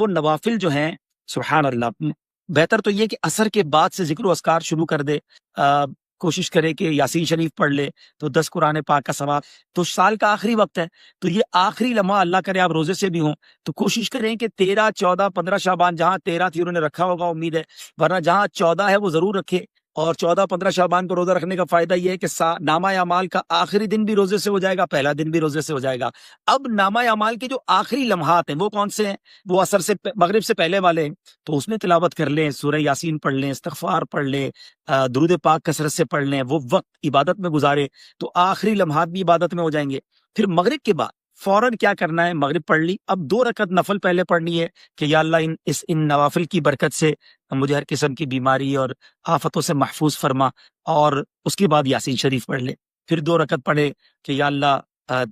وہ نوافل جو ہیں سبحان اللہ، بہتر تو یہ کہ عصر کے بعد سے ذکر و اذکار شروع کر دے، کوشش کرے کہ یاسین شریف پڑھ لے تو 10 قرآن پاک کا ثواب۔ تو سال کا آخری وقت ہے، تو یہ آخری لمحہ اللہ کرے آپ روزے سے بھی ہوں تو کوشش کریں کہ 13 14 15 شعبان، جہاں 13 تھی انہوں نے رکھا ہوگا امید ہے، ورنہ جہاں 14 ہے وہ ضرور رکھے۔ اور 14 15 شعبان کو روزہ رکھنے کا فائدہ یہ ہے کہ نامہ اعمال کا آخری دن بھی روزے سے ہو جائے گا، پہلا دن بھی روزے سے ہو جائے گا۔ اب نامہ اعمال کے جو آخری لمحات ہیں وہ کون سے ہیں؟ وہ عصر سے مغرب سے پہلے والے ہیں، تو اس میں تلاوت کر لیں، سورہ یاسین پڑھ لیں، استغفار پڑھ لیں، درود پاک کثرت سے پڑھ لیں، وہ وقت عبادت میں گزارے تو آخری لمحات بھی عبادت میں ہو جائیں گے۔ پھر مغرب کے بعد فوراً کیا کرنا ہے؟ مغرب پڑھ لی، اب 2 رکعت نفل پہلے پڑھنی ہے کہ یا اللہ ان نوافل کی برکت سے مجھے ہر قسم کی بیماری اور آفتوں سے محفوظ فرما، اور اس کے بعد یاسین شریف پڑھ لے۔ پھر 2 رکعت پڑھے کہ یا اللہ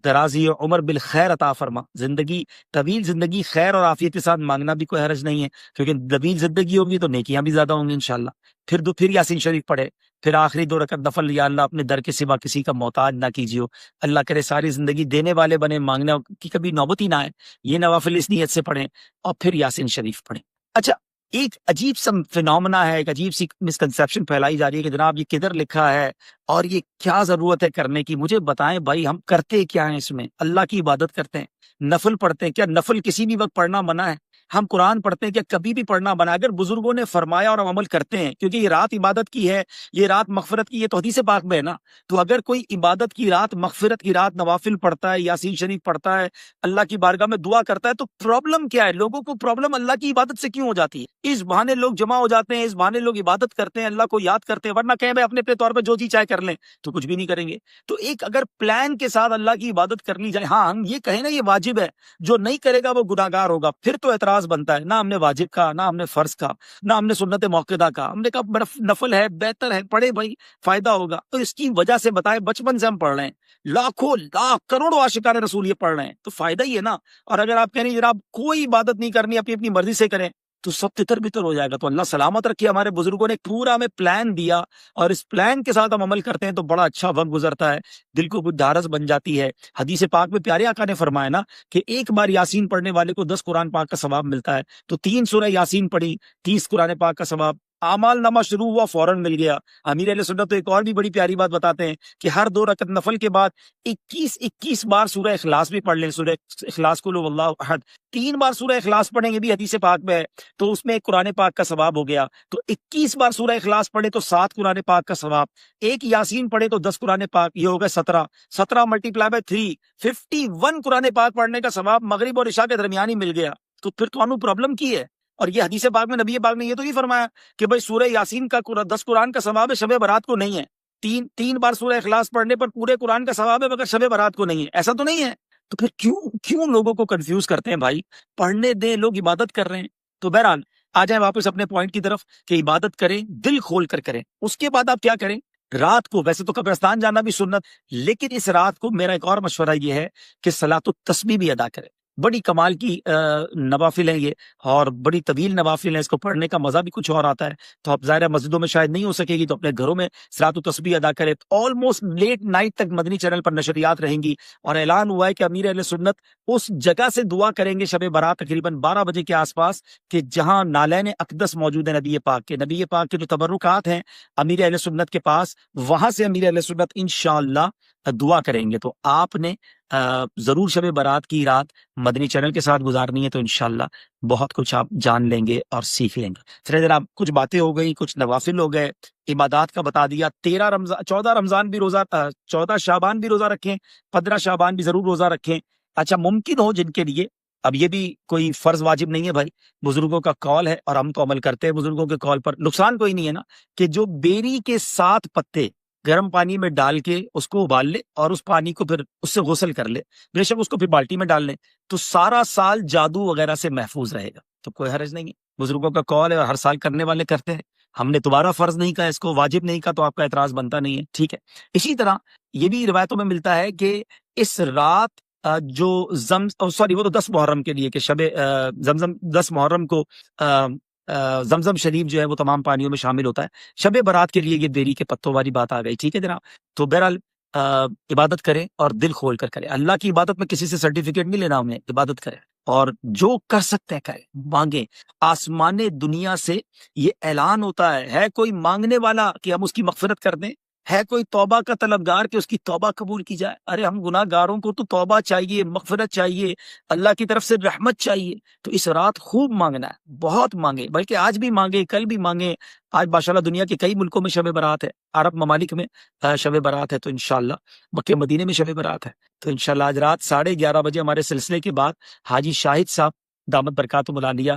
درازی عمر بالخیر عطا فرما، زندگی طویل زندگی خیر اور عافیت کے ساتھ مانگنا بھی کوئی حرج نہیں ہے، کیونکہ طویل زندگی ہوگی تو نیکیاں بھی زیادہ ہوں گی انشاءاللہ۔ پھر یاسین شریف پڑھے، پھر آخری 2 رکعت نفل، یا اللہ اپنے در کے سوا کسی کا محتاج نہ کیجیے، اللہ کرے ساری زندگی دینے والے بنے، مانگنے کی کبھی نوبت ہی نہ آئے، یہ نوافل اس نیت سے پڑھیں، اور پھر یاسین شریف پڑھیں۔ اچھا، ایک عجیب سا فینومنا ہے، ایک عجیب سی مسکنسیپشن پھیلائی جا رہی ہے کہ جناب یہ کدھر لکھا ہے اور یہ کیا ضرورت ہے کرنے کی؟ مجھے بتائیں بھائی، ہم کرتے کیا ہیں اس میں؟ اللہ کی عبادت کرتے ہیں، نفل پڑھتے ہیں، کیا نفل کسی بھی وقت پڑھنا منع ہے؟ ہم قرآن پڑھتے ہیں، کیا کبھی بھی پڑھنا منع ہے؟ اگر بزرگوں نے فرمایا اور ہم عمل کرتے ہیں، کیونکہ یہ رات عبادت کی ہے، یہ رات مغفرت کی، یہ تو حدیث پاک میں ہے نا، تو اگر کوئی عبادت کی رات، مغفرت کی رات نوافل پڑھتا ہے، یاسین شریف پڑھتا ہے، اللہ کی بارگاہ میں دعا کرتا ہے، تو پرابلم کیا ہے؟ لوگوں کو پرابلم اللہ کی عبادت سے کیوں ہو جاتی ہے؟ اس بہانے لوگ جمع ہو جاتے ہیں، اس بہانے لوگ عبادت کرتے ہیں، اللہ کو یاد کرتے ہیں، ورنہ کہیں بھائی اپنے طور پہ جو جی چاہے کر لیں تو کچھ بھی نہیں کریں گے۔ تو ایک اگر پلان کے ساتھ اللہ کی عبادت کر لی جائے، ہاں ہم یہ کہیں نا یہ واجب ہے، جو نہیں کرے گا وہ گناہگار ہوگا، پھر تو اعتراض بنتا ہے، نہ ہم نے واجب کا، نہ ہم نے فرض کا، نہ ہم نے سنت موقدہ کا، ہم نے کہا نفل ہے، بہتر ہے، پڑھے بھائی، فائدہ ہوگا۔ تو اس کی وجہ سے بتائے، بچپن سے ہم پڑھ رہے ہیں، لاکھوں لاکھ کروڑوں عاشقان رسول یہ پڑھ رہے ہیں، تو فائدہ ہی ہے نا۔ اور اگر آپ کہہ رہے ہیں جناب کوئی عبادت نہیں کرنی، اپنی اپنی مرضی سے کریں، تو سب تتر بتر ہو جائے گا۔ تو اللہ سلامت رکھے، ہمارے بزرگوں نے پورا ہمیں پلان دیا، اور اس پلان کے ساتھ ہم عمل کرتے ہیں تو بڑا اچھا وقت گزرتا ہے، دل کو کچھ ڈھارس بن جاتی ہے۔ حدیث پاک میں پیارے آقا نے فرمایا نا کہ ایک بار یاسین پڑھنے والے کو 10 قرآن پاک کا ثواب ملتا ہے، تو 3 سورہ یاسین پڑھی، 30 قرآن پاک کا ثواب، اعمال نامہ شروع ہوا فوراً مل گیا۔ امیر اہل سنت تو ایک اور بھی بڑی پیاری بات بتاتے ہیں کہ ہر 2 رکعت نفل کے بعد 21 بار سورہ اخلاص بھی پڑھ لیں، سورہ اخلاص قل هو اللہ احد، 3 بار سورہ اخلاص پڑھیں گے بھی حدیث پاک میں ہے، تو اس میں ایک قرآن پاک کا ثواب ہو گیا۔ تو 21 بار سورہ اخلاص پڑھے تو 7 قرآن پاک کا ثواب، ایک یاسین پڑھے تو 10 قرآن پاک، یہ ہو گئے 17 ملٹیپلائی بائی 3، 51 قرآن پاک پڑھنے کا ثواب مغرب اور عشاء کے درمیان ہی مل گیا۔ تو پھر تو پرابلم کی ہے؟ اور یہ حدیث پاک میں نبی پاک نے یہ تو نہیں فرمایا کہ بھائی سورہ یاسین کا 10 قرآن کا ثواب ہے، شب برات کو نہیں ہے، تین بار سورہ اخلاص پڑھنے پر پورے قرآن کا ثواب ہے مگر شب برات کو نہیں ہے، ایسا تو نہیں ہے۔ تو پھر کیوں لوگوں کو کنفیوز کرتے ہیں بھائی؟ پڑھنے دیں، لوگ عبادت کر رہے ہیں۔ تو بہرحال آ جائیں واپس اپنے پوائنٹ کی طرف کہ عبادت کریں، دل کھول کر کریں۔ اس کے بعد آپ کیا کریں؟ رات کو ویسے تو قبرستان جانا بھی سنت، لیکن اس رات کو میرا ایک اور مشورہ یہ ہے کہ صلاۃ التسبیح بھی ادا کریں۔ بڑی کمال کی نوافل ہیں یہ، اور بڑی طویل نوافل ہیں، اس کو پڑھنے کا مزہ بھی کچھ اور آتا ہے۔ تو آپ ظاہر مسجدوں میں شاید نہیں ہو سکے گی تو اپنے گھروں میں صلاۃ التسبیح ادا کریں۔ آلموسٹ لیٹ نائٹ تک مدنی چینل پر نشریات رہیں گی، اور اعلان ہوا ہے کہ امیر اہل سنت اس جگہ سے دعا کریں گے شب برات تقریباً 12 بجے کے آس پاس، کہ جہاں نالین اقدس موجود ہے نبی پاک کے جو تبرکات ہیں امیر اہل سنت کے پاس، وہاں سے امیر اہل سنت انشاءاللہ دعا کریں گے۔ تو آپ نے ضرور شب برات کی رات مدنی چینل کے ساتھ گزارنی ہے، تو انشاءاللہ بہت کچھ آپ جان لیں گے اور سیکھ لیں گے۔ پھر جناب کچھ باتیں ہو گئی، کچھ نوافل ہو گئے، عبادات کا بتا دیا۔ 14 رمضان بھی روزہ، 14 شعبان بھی روزہ رکھیں، 15 شعبان بھی ضرور روزہ رکھیں۔ اچھا، ممکن ہو جن کے لیے، اب یہ بھی کوئی فرض واجب نہیں ہے بھائی، بزرگوں کا قول ہے اور ہم تو عمل کرتے ہیں بزرگوں کے قول پر، نقصان کوئی نہیں ہے نا، کہ جو بیری کے 7 پتے گرم پانی میں ڈال کے اس کو ابال لے اور اس پانی کو پھر اس سے غسل کر لے، بے شک اس کو پھر بالٹی میں ڈال لیں، تو سارا سال جادو وغیرہ سے محفوظ رہے گا، تو کوئی حرج نہیں ہے۔ بزرگوں کا قول ہے اور ہر سال کرنے والے کرتے ہیں، ہم نے دوبارہ فرض نہیں کہا، اس کو واجب نہیں کہا، تو آپ کا اعتراض بنتا نہیں ہے، ٹھیک ہے۔ اسی طرح یہ بھی روایتوں میں ملتا ہے کہ اس رات جو وہ تو 10 محرم کے لیے کہ شب زمزم 10 محرم کو زمزم شریف جو ہے وہ تمام پانیوں میں شامل ہوتا ہے۔ شب برات کے لیے یہ بیری کے پتوں والی بات آ گئی، ٹھیک ہے جناب۔ تو بہرحال عبادت کریں اور دل کھول کر کریں. اللہ کی عبادت میں کسی سے سرٹیفکیٹ نہیں لینا ہمیں. عبادت کریں اور جو کر سکتے ہیں کریں, مانگیں. آسمان دنیا سے یہ اعلان ہوتا ہے کوئی مانگنے والا کہ ہم اس کی مغفرت کر دیں؟ ہے کوئی توبہ کا طلبگار کہ اس کی توبہ قبول کی جائے؟ ارے ہم گناہ گاروں کو تو توبہ چاہیے, مغفرت چاہیے, اللہ کی طرف سے رحمت چاہیے. تو اس رات خوب مانگنا ہے, بہت مانگے, بلکہ آج بھی مانگے, کل بھی مانگے. آج ماشاءاللہ دنیا کے کئی ملکوں میں شب برات ہے, عرب ممالک میں شب برات ہے, تو انشاءاللہ مکہ مدینے میں شب برات ہے. تو انشاءاللہ آج رات 11:30 بجے ہمارے سلسلے کے بعد حاجی شاہد صاحب دامت برکاتہم العالیہ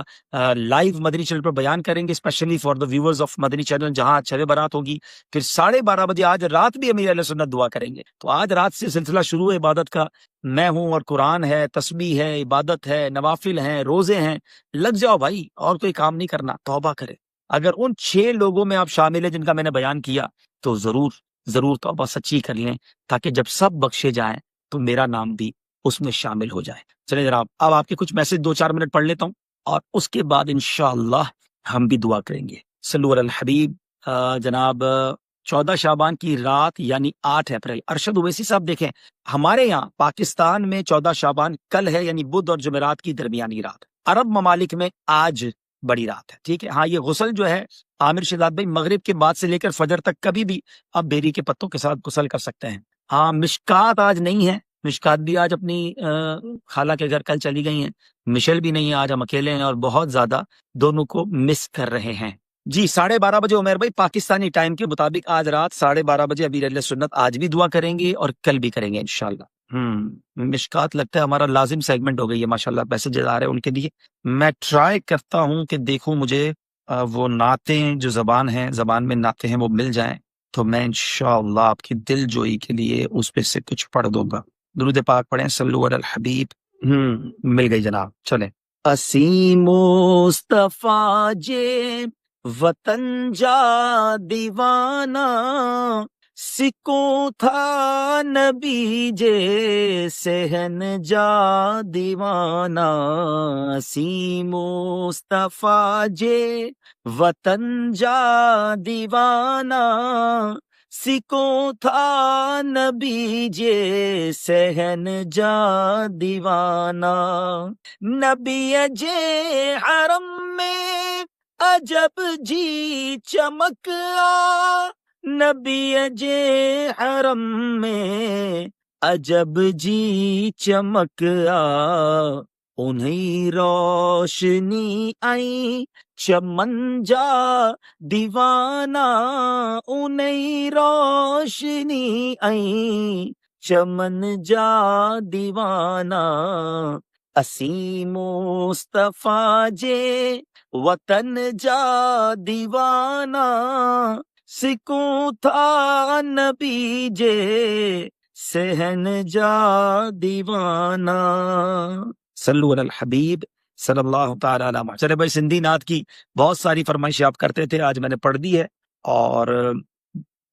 لائیو مدنی چینل پر بیان کریں گے, specially for the viewers of Madani channel, جہاں شب برات ہوگی. پھر 12:30 بجے آج رات بھی امیر اہل سنت دعا کریں گے. تو آج رات سے سلسلہ شروع ہے عبادت کا. میں ہوں اور قرآن ہے, تسبیح ہے, عبادت ہے, نوافل ہیں, روزے ہیں. لگ جاؤ بھائی, اور کوئی کام نہیں کرنا, توبہ کرے. اگر ان 6 لوگوں میں آپ شامل ہیں جن کا میں نے بیان کیا, تو ضرور توبہ سچی کر لیں, تاکہ جب سب بخشے جائیں تو میرا نام بھی اس میں شامل ہو جائے. چلیں جناب, اب آپ کے کچھ میسج 2-4 منٹ پڑھ لیتا ہوں, اور اس کے بعد انشاءاللہ ہم بھی دعا کریں گے. صلو علی الحبیب. جناب 14 شعبان کی رات یعنی 8 اپریل. ارشد اویسی صاحب دیکھیں, ہمارے یہاں پاکستان میں 14 شعبان کل ہے, یعنی بدھ اور جمعرات کی درمیانی رات. عرب ممالک میں آج بڑی رات ہے. ٹھیک ہے, ہاں یہ غسل جو ہے عامر شہزاد بھائی, مغرب کے بعد سے لے کر فجر تک کبھی بھی آپ بیری کے پتوں کے ساتھ غسل کر سکتے ہیں. ہاں مشکات آج نہیں ہے, مشکات بھی آج اپنی خالہ کے گھر کل چلی گئی ہیں. مشل بھی نہیں ہے, آج ہم اکیلے ہیں اور بہت زیادہ دونوں کو مس کر رہے ہیں. جی 12:30 بجے عمیر بھائی پاکستانی ٹائم کے مطابق آج رات 12:30 بجے امیر اہل سنت آج بھی دعا کریں گے اور کل بھی کریں گے انشاءاللہ. مشکات لگتا ہے ہمارا لازم سیگمنٹ ہو گئی ہے, ماشاءاللہ میسجز آ رہے ہیں ان کے لیے. میں ٹرائی کرتا ہوں کہ دیکھوں مجھے وہ نعتیں جو زبان میں نعتیں ہیں وہ مل جائیں, تو میں انشاءاللہ آپ کی دل جوئی کے لیے اس پہ سے کچھ پڑھ دوں گا. درود پاک پڑھیں, صلو علی الحبیب. مل گئی جناب, چلیں. اسی مصطفیٰ جے وطن جا دیوانہ, سکوں تھا نبی جے سہن جا دیوانہ. اسی مصطفیٰ جے وطن جا دیوانہ, سکوں تھا نبی جے سہن جا دیوانہ. نبی جے حرم میں عجب جی چمک آ, نبی جے حرم میں عجب جی چمک آ. انہیں روشنی آئی چمن جا دیوانہ, انہیں روشنی آئی چمن جا دیوانہ. اسی مصطفیٰ جے وطن جا دیوانہ, سکوں تھا نبی جے سہن جا دیوانہ. صلو علی الحبیب صلی اللہ تعالی علیہ وسلم. چلے بھائی, سندھی نعت کی بہت ساری فرمائشیں آپ کرتے تھے, آج میں نے پڑھ دی ہے. اور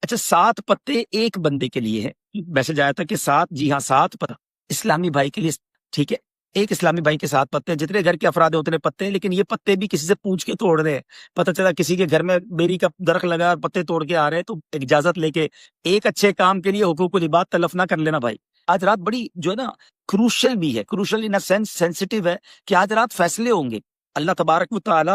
اچھا 7 پتے ایک بندے کے لیے ہے, میسج آیا تھا کہ 7, جی ہاں 7 پتے اسلامی بھائی کے لیے. ٹھیک ہے, ایک اسلامی بھائی کے 7 پتے ہیں, جتنے گھر کے افراد ہیں اتنے پتے ہیں, لیکن یہ پتے بھی کسی سے پوچھ کے توڑ رہے ہیں. پتہ چلا کسی کے گھر میں بیری کا درخت لگا اور پتے توڑ کے آ رہے ہیں, تو اجازت لے کے ایک اچھے کام کے لیے حقوق العباد تلف نہ کر لینا بھائی. آج رات بڑی جو ہے نا کروشل بھی ہے, کروشل ان سینس سینسٹیو ہے, کہ آج رات فیصلے ہوں گے. اللہ تبارک و تعالی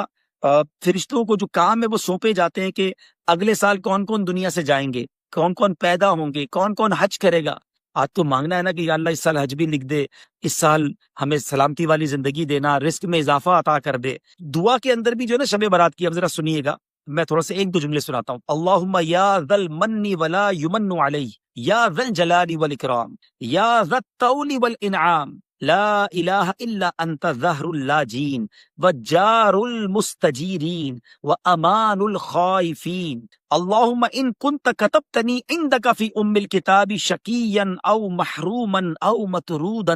فرشتوں کو جو کام ہے وہ سونپے جاتے ہیں کہ اگلے سال کون کون دنیا سے جائیں گے, کون کون پیدا ہوں گے, کون کون حج کرے گا. آج تو مانگنا ہے نا کہ یا اللہ اس سال حج بھی لکھ دے, اس سال ہمیں سلامتی والی زندگی دینا, رزق میں اضافہ عطا کر دے. دعا کے اندر بھی جو ہے نا شب برات کی, اب ذرا سنیے گا, میں تھوڑا سا 1-2 جملے سناتا ہوں. اللہم یا ذا المن ولا یمن علی, یا ذا الجلال والاکرام, یا ذا الطول والانعام, لا الہ الا انت ظہر اللاجین وجار المستجیرین وامان الخائفین. اللہم ان کنت کتبتنی عندک فی ام الکتاب شقیا او محروما او مطرودا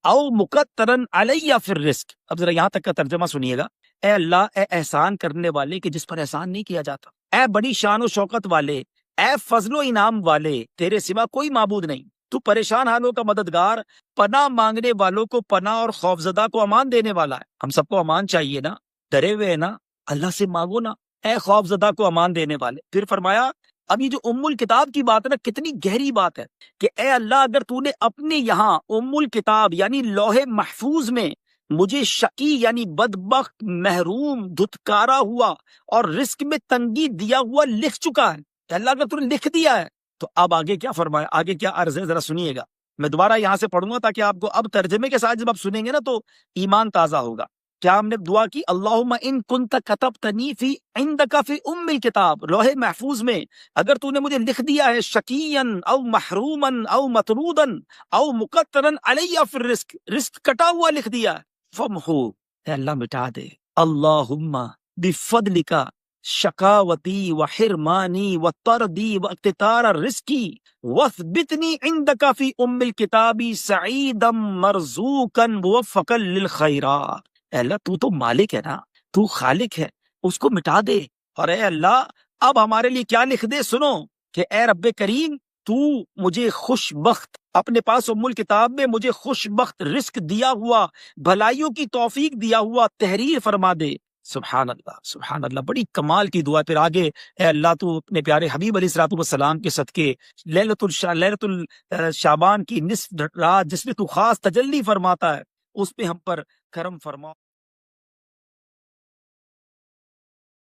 او مقترا علی فی الرزق. اب ذرا یہاں تک کا ترجمہ سنیے گا. اے اللہ, اے احسان کرنے والے کہ جس پر احسان نہیں کیا جاتا, اے بڑی شان و شوکت والے, اے فضل و انعام والے, تیرے سوا کوئی معبود نہیں. تو پریشان حالوں کا مددگار, پناہ مانگنے والوں کو پناہ اور خوفزدہ کو امان دینے والا ہے. ہم سب کو امان چاہیے نا, ڈرے ہوئے نا, اللہ سے مانگو نا, اے خوف زدہ کو امان دینے والے. پھر فرمایا اب یہ جو الکتاب کی بات ہے نا، کتنی گہری بات ہے کہ اے اللہ اگر تو نے اپنے یہاں الکتاب یعنی لوح محفوظ میں مجھے شقی یعنی بدبخت، محروم، دھتکارا ہوا اور رزق میں تنگی دیا ہوا لکھ چکا ہے، کہ اللہ اگر تو نے لکھ دیا ہے تو اب آگے کیا فرمایا، آگے کیا عرض ہے ذرا سنیے گا. میں دوبارہ یہاں سے پڑھوں گا تاکہ آپ کو اب ترجمے کے ساتھ جب آپ سنیں گے نا تو ایمان تازہ ہوگا. کیا ہم نے دعا کی، اللہم ان کنت کتبتنی فی عندک فی الکتاب، لوح محفوظ میں اگر تو نے مجھے لکھ دیا ہے شقین او محروما او مطرودا او مقترا علی فی الرزق، رزق کٹا ہوا لکھ دیا ہے، فمحو، اے اللہ مٹا دے، اللہم بفضلک شقاوتی و حرمانی و طردی و اقتطار رزقی واثبتنی عندک فی الکتاب سعیدا مرزوقا موفقا للخیرات. اے اللہ تو تو مالک ہے نا، تو خالق ہے، اس کو مٹا دے. اور اے اللہ اب ہمارے لیے کیا لکھ دے، سنو کہ اے رب کریم تو مجھے خوش بخت، اپنے پاس الکتاب میں مجھے خوش بخت رزق دیا ہوا، بھلائیوں کی توفیق دیا ہوا تحریر فرما دے. سبحان اللہ، سبحان اللہ، بڑی کمال کی دعا. پھر آگے اے اللہ تو اپنے پیارے حبیب علیہ الصلوۃ والسلام کے صدقے لیلۃ الشعبان کی نصف رات جس میں تو خاص تجلی فرماتا ہے، اس پہ ہم پر کرم فرما.